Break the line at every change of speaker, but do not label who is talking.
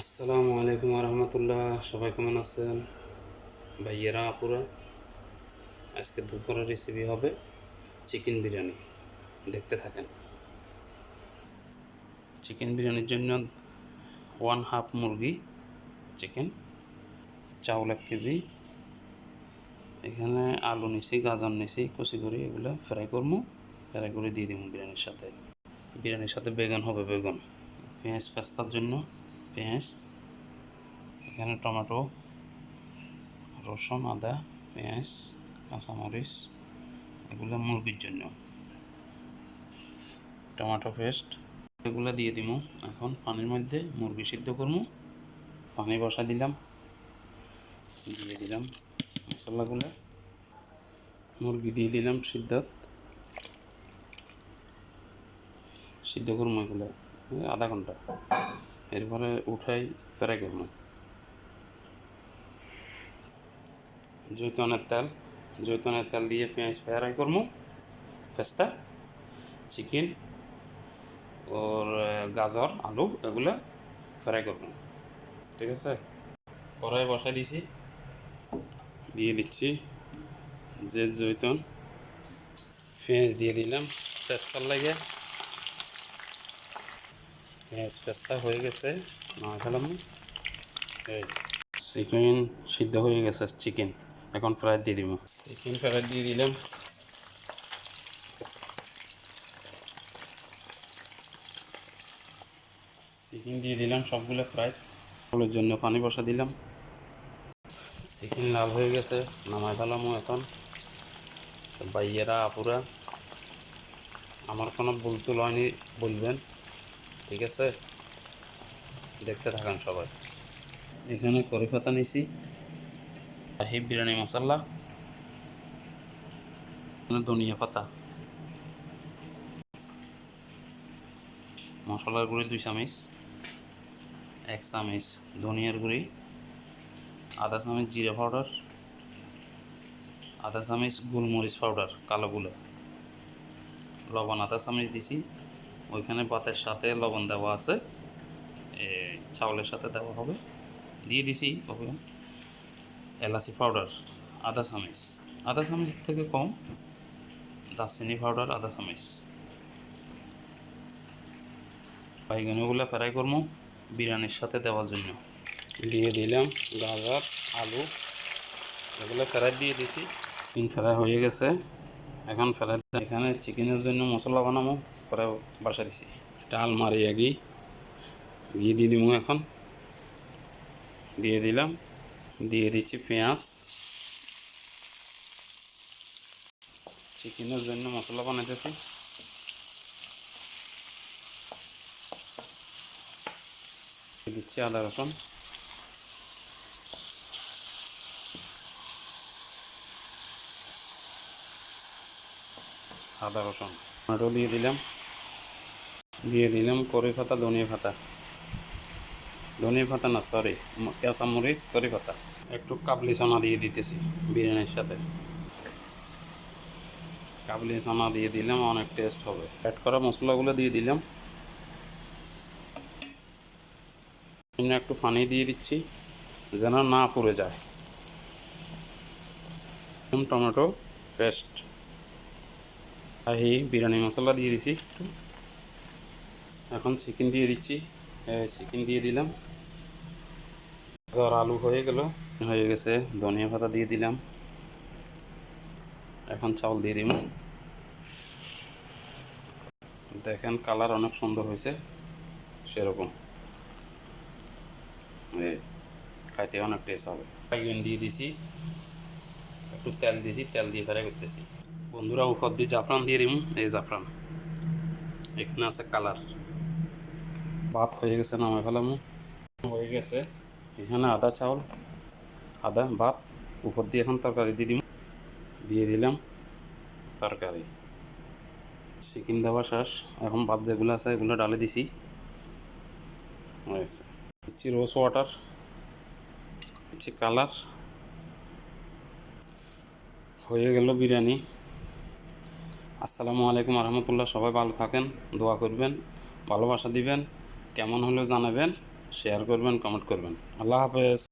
আসসালামু আলাইকুম রহমতুল্লাহ। সবাই কেমন আছেন ভাইয়েরা আপুরা? আজকে দুপুরের রেসিপি হবে চিকেন বিরিয়ানি। দেখতে থাকেন। চিকেন বিরিয়ানির জন্য 1/2 মুরগি চিকেন, চাউল 1 কেজি, এখানে আলু নিছি, গাজর নিছি কুচি করে, এগুলো ফ্রাই করবো। ফ্রাই করে দিয়ে দিব বিরিয়ানির সাথে বেগুন হবে, বেগুন, পেঁয়াজ পেস্তার জন্য পেঁয়াজ, এখানে টমেটো, রসুন, আদা, পেঁয়াজ, কাঁচামরিচ, এগুলো মুরগির জন্য, টমেটো পেস্ট, এগুলো দিয়ে দিব। এখন পানির মধ্যে মুরগি সিদ্ধ করবো। পানি বসা দিলাম, দিয়ে দিলাম মশলাগুলো, মুরগি দিয়ে দিলাম সিদ্ধ করবো এগুলো আধা ঘন্টা। এরপরে উঠাই ফ্রাই করবো। জৈতনের তেল দিয়ে পেঁয়াজ ফ্রাই করবো, পেস্তা, চিকেন ওর গাজর আলু এগুলো ফ্রাই করবো। ঠিক আছে, কড়াই বসাই দিছি, দিয়ে দিচ্ছি জৈতন, পেঁয়াজ দিয়ে দিলাম পেস্তার লাগে। পেঁয়াজ পেস্তা হয়ে গেছে, না খেলাম। এই চিকেন সিদ্ধ হয়ে গেছে, চিকেন এখন ফ্রাই দিয়ে দিব। চিকেন ফ্রাই দিয়ে দিলাম। চিকেন দিয়ে দিলাম সবগুলো ফ্রাই। চাউলের জন্য পানি বসা দিলাম। চিকেন লাল হয়ে গেছে, নামাই ফেলামো এখন। ভাইয়েরা আপুরা, আমার কোনো ভুল টুল হয়নি বলবেন, ঠিক আছে? দেখতে থাকেন সবাই। এখানে কড়ি পাতা নিছি, শাহি বিরিয়ানি মশলা, ধনিয়া পাতা, মশলার গুঁড়ি 2 চামচ, 1 চামচ ধনিয়ার গুঁড়ি, আধা চামচ জিরা পাউডার, আধা চামচ গোলমরিচ পাউডার কালো গুঁড়ো, লবণ আধা চামচ দিছি। ওইখানে ভাতের সাথে লবণ দেওয়া আছে, চাউলের সাথে দেওয়া হবে, দিয়ে দিছি। ওখানে এলাচি পাউডার আধা চামচ থেকে কম, দারচিনি পাউডার আধা চামচ। বাইগনগুলো ফ্রাই করবো বিরিয়ানির সাথে দেওয়ার জন্য। দিয়ে দিলাম গাজর আলু, এগুলো ফ্রাই দিয়ে দিছি। চিকেন ফ্রাই হয়ে গেছে, এখন ফ্রাই এখানে চিকেনের জন্য মশলা বানাবো, পরে বাসা দিছি। এটা আলমারি ঘি দিয়ে দিব। এখন দিয়ে দিলাম, দিয়ে দিচ্ছি পেঁয়াজ। চিকেনের জন্য মশলা বানাইতেছি, দিচ্ছি আদা রসুন, টমেটো দিয়ে দিলাম কড়ি পাতা, ধনিয়া পাতা না, সরি, কাঁচামরিচ, কড়ি পাতা, একটু কাবলি চানা দিয়ে দিতেছি বিরিয়ানির সাথে। কাবলি চানা দিয়ে দিলাম, অনেক টেস্ট হবে। অ্যাড করা মশলাগুলো দিয়ে দিলাম। একটু পানি দিয়ে দিচ্ছি যেন না পুড়ে যায়। টমেটো পেস্ট, বিরিয়ানি মশলা দিয়ে দিচ্ছি একটু। এখন চিকেন দিয়ে দিচ্ছি, চিকেন দিয়ে দিলাম। গাজর আলু হয়ে গেছে, ধনিয়া পাতা দিয়ে দিলাম। এখন চাউল দিয়ে দিব। দেখেন কালার অনেক সুন্দর হয়েছে, সেরকম খাইতে অনেক টেস্ট হবে। বেগুন দিয়ে দিছি, একটু তেল দিয়েছি, তেল দিয়ে ফ্রাই করতেছি। বন্ধুরা, উপর দিয়ে জাফরান দিয়ে দিব। এই জাফরান এখানে আছে কালার। ভাত হয়ে গেছে, নামাই ফেলাম হয়ে গেছে। এখানে আদা ভাত, উপর দিয়ে এখন তরকারি দিয়ে দিলাম তরকারি। চিকেন দেওয়া শেষ, এখন ভাত যেগুলো আছে এগুলো ডালে দিছি। হয়েছে, দিচ্ছি রোজ ওয়াটার, দিচ্ছি কালার। হয়ে গেল বিরিয়ানি। আসসালামু আলাইকুম রহমতুল্লাহ। সবাই ভালো থাকেন, দোয়া করবেন, ভালোবাসা দিবেন, কেমন হলেও জানাবেন। শেয়ার করবেন, কমেন্ট করবেন। আল্লাহ হাফেজ।